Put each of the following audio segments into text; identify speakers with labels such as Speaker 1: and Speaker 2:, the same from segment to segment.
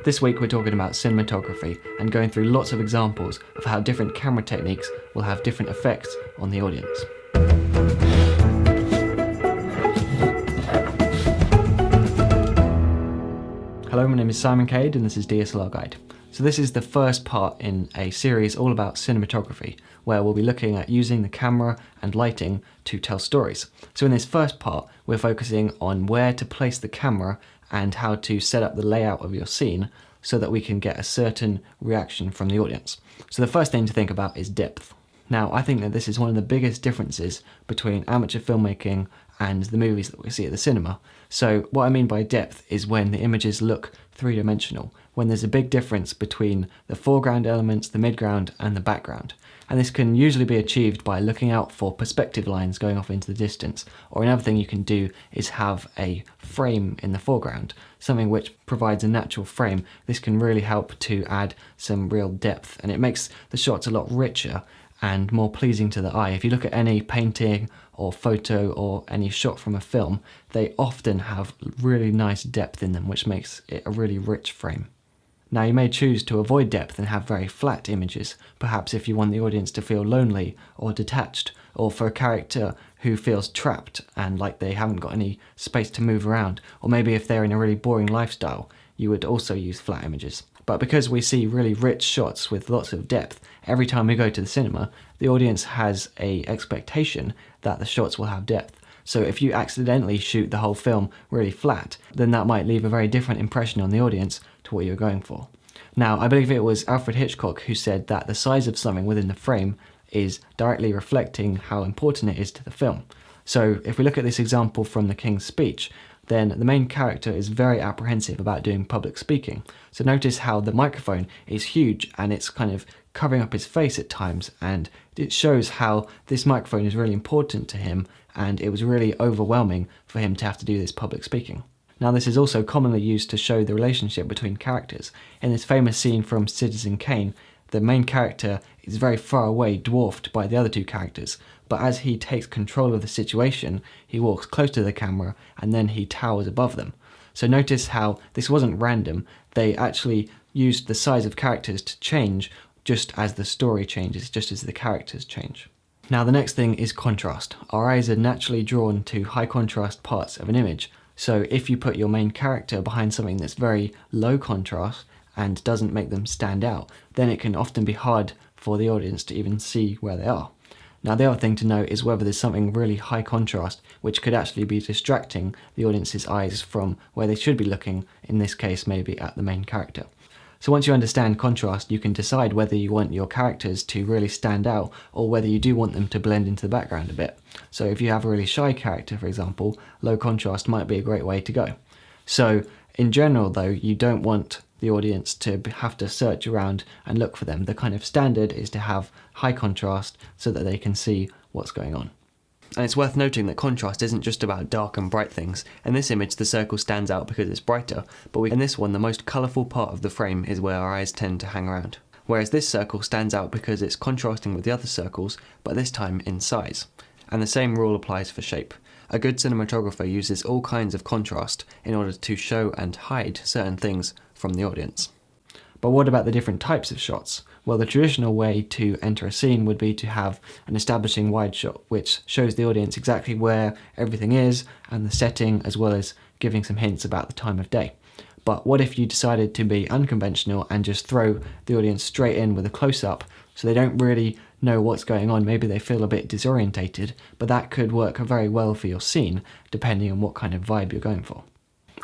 Speaker 1: This week we're talking about cinematography and going through lots of examples of how different camera techniques will have different effects on the audience. Hello, my name is Simon Cade and this is DSLR Guide. So this is the first part in a series all about cinematography, where we'll be looking at using the camera and lighting to tell stories. So in this first part, we're focusing on where to place the camera and how to set up the layout of your scene so that we can get a certain reaction from the audience. So the first thing to think about is depth. Now, I think that this is one of the biggest differences between amateur filmmaking and the movies that we see at the cinema. So what I mean by depth is when the images look three-dimensional, when there's a big difference between the foreground elements, the midground, and the background. And this can usually be achieved by looking out for perspective lines going off into the distance, or another thing you can do is have a frame in the foreground, something which provides a natural frame. This can really help to add some real depth, and it makes the shots a lot richer and more pleasing to the eye. If you look at any painting or photo or any shot from a film, they often have really nice depth in them, which makes it a really rich frame. Now, you may choose to avoid depth and have very flat images, perhaps if you want the audience to feel lonely or detached, or for a character who feels trapped and like they haven't got any space to move around, or maybe if they're in a really boring lifestyle, you would also use flat images. But because we see really rich shots with lots of depth, every time we go to the cinema, the audience has an expectation that the shots will have depth. So if you accidentally shoot the whole film really flat, then that might leave a very different impression on the audience to what you're going for. Now, I believe it was Alfred Hitchcock who said that the size of something within the frame is directly reflecting how important it is to the film. So if we look at this example from The King's Speech, then the main character is very apprehensive about doing public speaking. So notice how the microphone is huge and it's kind of covering up his face at times, and it shows how this microphone is really important to him and it was really overwhelming for him to have to do this public speaking. Now, this is also commonly used to show the relationship between characters. In this famous scene from Citizen Kane, the main character is very far away, dwarfed by the other two characters, but as he takes control of the situation, he walks close to the camera and then he towers above them. So notice how this wasn't random. They actually used the size of characters to change just as the story changes, just as the characters change. Now, the next thing is contrast. Our eyes are naturally drawn to high contrast parts of an image. So if you put your main character behind something that's very low contrast and doesn't make them stand out, then it can often be hard for the audience to even see where they are. Now, the other thing to note is whether there's something really high contrast which could actually be distracting the audience's eyes from where they should be looking, in this case maybe at the main character. So once you understand contrast, you can decide whether you want your characters to really stand out or whether you do want them to blend into the background a bit. So if you have a really shy character, for example, low contrast might be a great way to go. So in general though, you don't want the audience to have to search around and look for them. The kind of standard is to have high contrast so that they can see what's going on. And it's worth noting that contrast isn't just about dark and bright things. In this image, the circle stands out because it's brighter, but in this one, the most colourful part of the frame is where our eyes tend to hang around. Whereas this circle stands out because it's contrasting with the other circles, but this time in size. And the same rule applies for shape. A good cinematographer uses all kinds of contrast in order to show and hide certain things from the audience. But what about the different types of shots? Well, the traditional way to enter a scene would be to have an establishing wide shot, which shows the audience exactly where everything is and the setting, as well as giving some hints about the time of day. But what if you decided to be unconventional and just throw the audience straight in with a close-up so they don't really know what's going on? Maybe they feel a bit disorientated, but that could work very well for your scene, depending on what kind of vibe you're going for.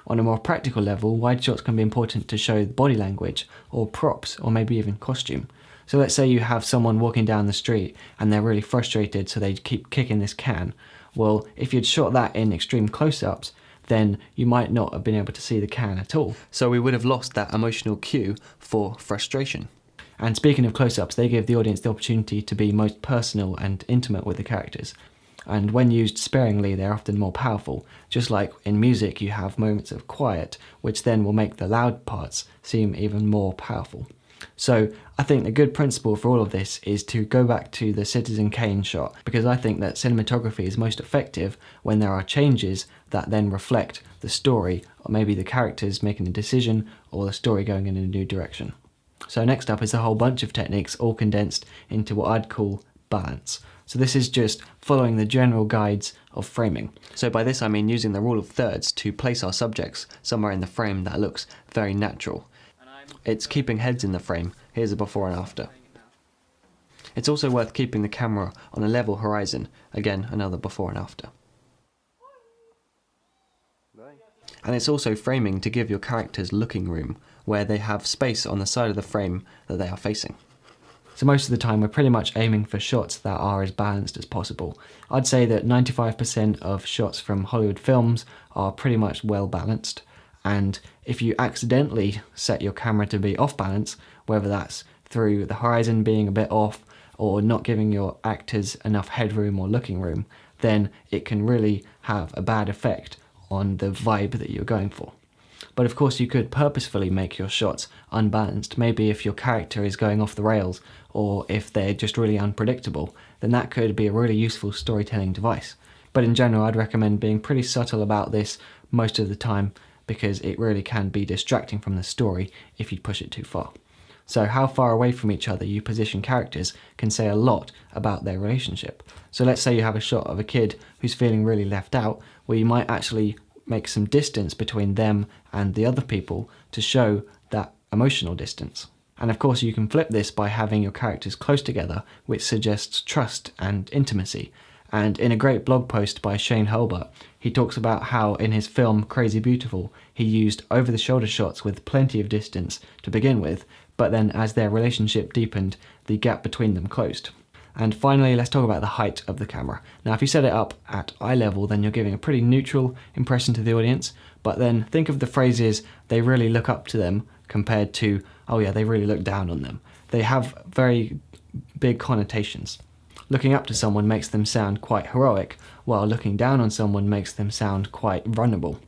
Speaker 1: On a more practical level, wide shots can be important to show body language or props or maybe even costume. So let's say you have someone walking down the street and they're really frustrated, so they keep kicking this can. Well, if you'd shot that in extreme close-ups, then you might not have been able to see the can at all. So we would have lost that emotional cue for frustration. And speaking of close-ups, they give the audience the opportunity to be most personal and intimate with the characters. And when used sparingly, they're often more powerful. Just like in music, you have moments of quiet, which then will make the loud parts seem even more powerful. So I think the good principle for all of this is to go back to the Citizen Kane shot, because I think that cinematography is most effective when there are changes that then reflect the story, or maybe the characters making a decision, or the story going in a new direction. So next up is a whole bunch of techniques all condensed into what I'd call balance. So this is just following the general guides of framing. So by this I mean using the rule of thirds to place our subjects somewhere in the frame that looks very natural. It's keeping heads in the frame. Here's a before and after. It's also worth keeping the camera on a level horizon. Again, another before and after. And it's also framing to give your characters looking room, where they have space on the side of the frame that they are facing. So most of the time we're pretty much aiming for shots that are as balanced as possible. I'd say that 95% of shots from Hollywood films are pretty much well balanced, and if you accidentally set your camera to be off balance, whether that's through the horizon being a bit off or not giving your actors enough headroom or looking room, then it can really have a bad effect on the vibe that you're going for. But of course you could purposefully make your shots unbalanced. Maybe if your character is going off the rails, or if they're just really unpredictable, then that could be a really useful storytelling device. But in general, I'd recommend being pretty subtle about this most of the time, because it really can be distracting from the story if you push it too far. So how far away from each other you position characters can say a lot about their relationship. So let's say you have a shot of a kid who's feeling really left out, where you might actually make some distance between them and the other people to show that emotional distance. And of course you can flip this by having your characters close together, which suggests trust and intimacy. And in a great blog post by Shane Hulbert, he talks about how in his film Crazy Beautiful, he used over-the-shoulder shots with plenty of distance to begin with, but then as their relationship deepened, the gap between them closed. And finally, let's talk about the height of the camera. Now, if you set it up at eye level, then you're giving a pretty neutral impression to the audience, but then think of the phrases, they really look up to them, compared to, oh yeah, they really look down on them. They have very big connotations. Looking up to someone makes them sound quite heroic, while looking down on someone makes them sound quite vulnerable.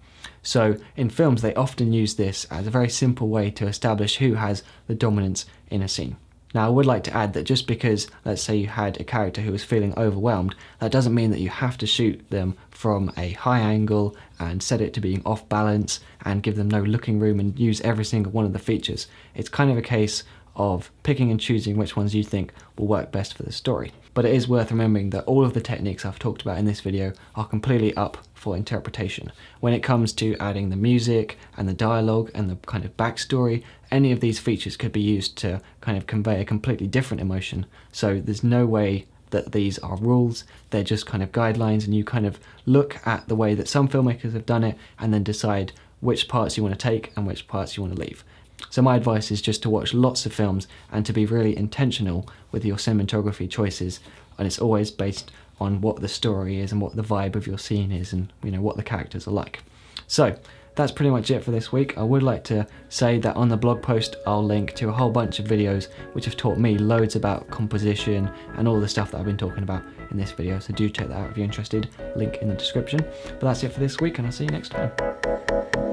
Speaker 1: So in films, they often use this as a very simple way to establish who has the dominance in a scene. Now, I would like to add that just because, let's say you had a character who was feeling overwhelmed, that doesn't mean that you have to shoot them from a high angle and set it to being off balance and give them no looking room and use every single one of the features. It's kind of a case of picking and choosing which ones you think will work best for the story. But it is worth remembering that all of the techniques I've talked about in this video are completely up for interpretation. When it comes to adding the music and the dialogue and the kind of backstory, any of these features could be used to kind of convey a completely different emotion. So there's no way that these are rules, they're just kind of guidelines, and you kind of look at the way that some filmmakers have done it and then decide which parts you want to take and which parts you want to leave. So my advice is just to watch lots of films and to be really intentional with your cinematography choices, and it's always based on what the story is and what the vibe of your scene is and what the characters are like. So that's pretty much it for this week. I would like to say that on the blog post I'll link to a whole bunch of videos which have taught me loads about composition and all the stuff that I've been talking about in this video, so do check that out if you're interested, link in the description. But that's it for this week, and I'll see you next time.